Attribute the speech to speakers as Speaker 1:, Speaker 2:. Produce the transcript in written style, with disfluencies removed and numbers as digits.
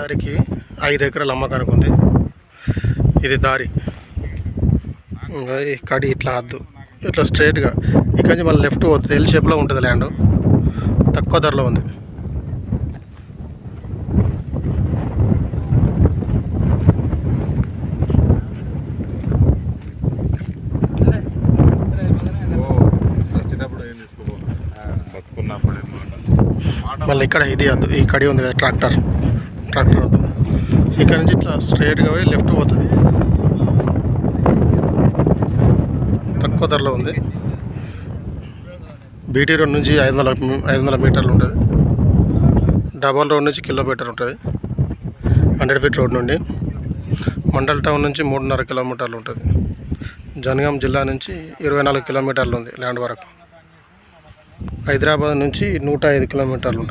Speaker 1: దారికి 5 ఎకరాల అమ్మకానికి ఉంది. ఇది దారి కడి ఇట్లా వద్దు, ఇట్లా స్ట్రైట్గా ఇక్కడి నుంచి మళ్ళీ లెఫ్ట్ పోతుంది. ఎల్ షేప్లో ఉంటుంది ల్యాండ్, తక్కువ ధరలో ఉంది. మళ్ళీ ఇక్కడ ఇది వద్దు, ఈ కడి ఉంది కదా ట్రాక్టర్ వద్దు. ఇక్కడ నుంచి ఇట్లా స్ట్రైట్గా పోయి లెఫ్ట్ పోతుంది, తక్కువ ధరలో ఉంది. బీటీ రోడ్ నుంచి 500 మీటర్లు ఉంటుంది. డబల్ రోడ్ నుంచి కిలోమీటర్ ఉంటుంది. 100 ఫీట్ రోడ్ నుండి మండల్ టౌన్ నుంచి 3.5 కిలోమీటర్లు ఉంటుంది. జనగాం జిల్లా నుంచి 24 కిలోమీటర్లు ఉంది ల్యాండ్ వరకు. హైదరాబాద్ నుంచి 105 కిలోమీటర్లు ఉంటుంది.